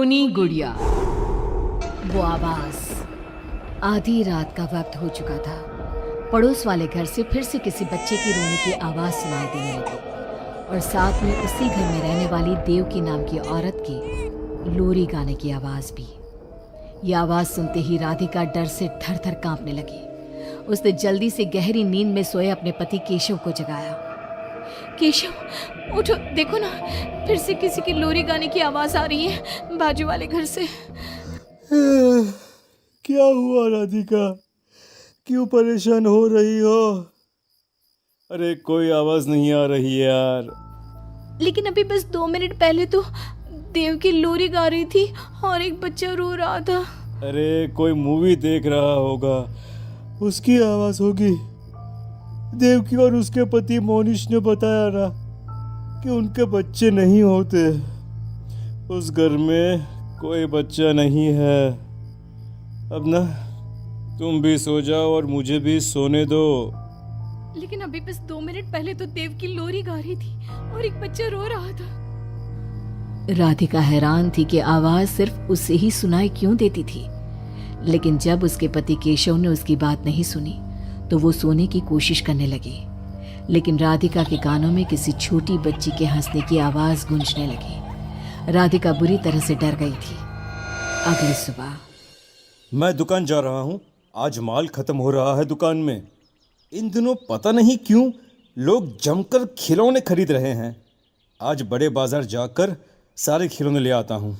रोनी गुड़िया। वो आवाज। आधी रात का वक्त हो चुका था। पड़ोस वाले घर से फिर से किसी बच्चे की रोने की आवाज सुनाई देने लगी और साथ में उसी घर में रहने वाली देवकी नाम की औरत की लोरी गाने की आवाज भी। ये आवाज सुनते ही राधिका डर से थर थर कांपने लगी। उसने जल्दी से गहरी नींद में सोए अपने पति केशव को जगाया। केशव उठो, देखो ना, फिर से किसी की लोरी गाने की आवाज आ रही है बाजू वाले घर से। क्या हुआ राधिका, क्यों परेशान हो रही हो? अरे कोई आवाज नहीं आ रही यार। लेकिन अभी बस 2 मिनट पहले तो देव की लोरी गा रही थी और एक बच्चा रो रहा था। अरे कोई मूवी देख रहा होगा, उसकी आवाज होगी। देवकी और उसके पति मोनिश ने बताया ना कि उनके बच्चे नहीं होते। उस घर में कोई बच्चा नहीं है। अब ना तुम भी सो जाओ और मुझे भी सोने दो। लेकिन अभी बस 2 मिनट पहले तो देव की लोरी गा रही थी और एक बच्चा रो रहा था। राधिका हैरान थी कि आवाज सिर्फ उसे ही सुनाई क्यों देती थी। लेकिन जब उसके पति केशव ने उसकी बात नहीं सुनी तो वो सोने की कोशिश करने लगी। लेकिन राधिका के कानों में किसी छोटी बच्ची के हंसने की आवाज गूंजने लगी। राधिका बुरी तरह से डर गई थी। अगली सुबह मैं दुकान जा रहा हूँ, आज माल खत्म हो रहा है दुकान में। इन दिनों पता नहीं क्यों लोग जमकर खिलौने खरीद रहे हैं। आज बड़े बाजार जाकर सारे खिलौने ले आता हूँ।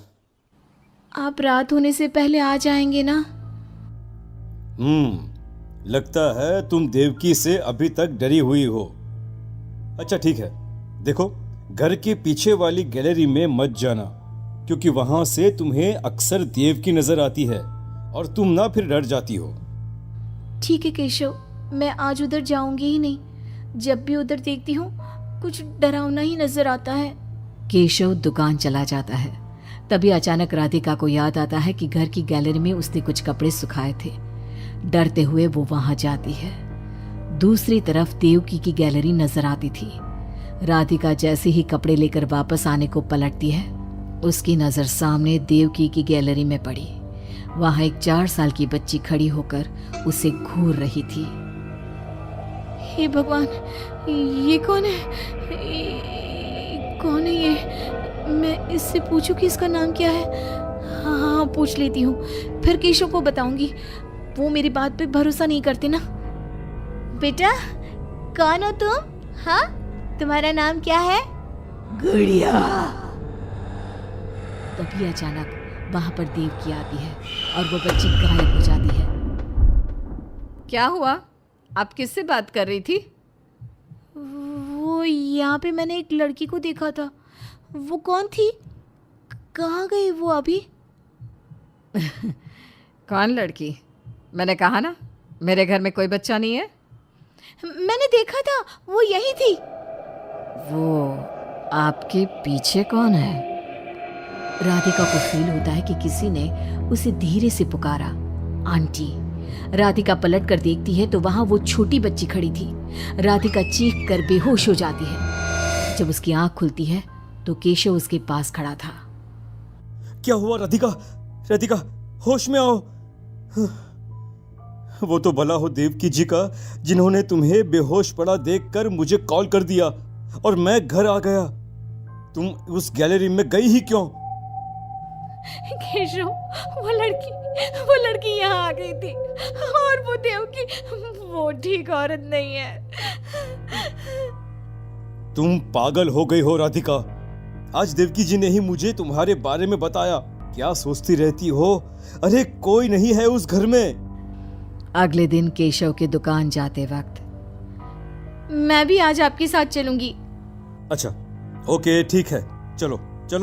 आप रात होने से पहले आ जाएंगे ना? लगता है तुम देवकी से अभी तक डरी हुई हो। अच्छा ठीक है, देखो घर के पीछे वाली गैलरी में मत जाना, क्योंकि वहां से तुम्हें अक्सर देवकी नजर आती है और तुम ना फिर डर जाती हो। ठीक है केशव, मैं आज उधर जाऊंगी ही नहीं। जब भी उधर देखती हूँ कुछ डरावना ही नजर आता है। केशव दुकान चला जाता है। तभी अचानक राधिका को याद आता है कि घर की गैलरी में उसने कुछ कपड़े सुखाए थे। डरते हुए वो वहां जाती है। दूसरी तरफ देवकी की गैलरी नजर आती थी। राधिका जैसे ही कपड़े लेकर वापस आने को पलटती है, उसकी नजर सामने देवकी की गैलरी में पड़ी। वहां एक 4 साल की बच्ची खड़ी होकर उसे घूर रही थी। हे भगवान, ये कौन है? कौन है ये? मैं इससे पूछूं कि इसका नाम क्या है? हाँ, पूछ लेती हूँ, फिर केशव को बताऊंगी। वो मेरी बात पे भरोसा नहीं करते ना। बेटा, कौन हो तुम? हाँ, तुम्हारा नाम क्या है? गुड़िया। तभी अचानक वहां पर देवकी आती है और वो बच्ची गायब हो जाती है। क्या हुआ? आप किससे बात कर रही थी? वो यहाँ पे मैंने एक लड़की को देखा था। वो कौन थी? कहाँ गई वो अभी? कौन लड़की? मैंने कहा ना, मेरे घर में कोई बच्चा नहीं है। मैंने देखा था, वो यही थी। वो आपके पीछे कौन है? राधिका को फील होता है कि किसी ने उसे धीरे से पुकारा, आंटी। राधिका पलट कर देखती है तो वहां वो छोटी बच्ची खड़ी थी। राधिका चीख कर बेहोश हो जाती है। जब उसकी आंख खुलती है तो केशव उसके पास खड़ा था। क्या हुआ राधिका? राधिका, होश में आओ। वो तो भला हो देवकी जी का, जिन्होंने तुम्हें बेहोश पड़ा देखकर मुझे कॉल कर दिया और मैं घर आ गया। तुम उस गैलरी में गई ही क्यों? केशव, वो लड़की यहाँ आ गई थी और वो देवकी, वो ठीक औरत नहीं है। तुम पागल हो गई हो राधिका। आज देवकी जी ने ही मुझे तुम्हारे बारे में बताया। क्या सोचती रहती हो? अरे कोई नहीं है उस घर में। अगले दिन केशव के दुकान जाते वक्त, मैं भी आज आपके साथ चलूंगी। अच्छा ओके ठीक है, चलो।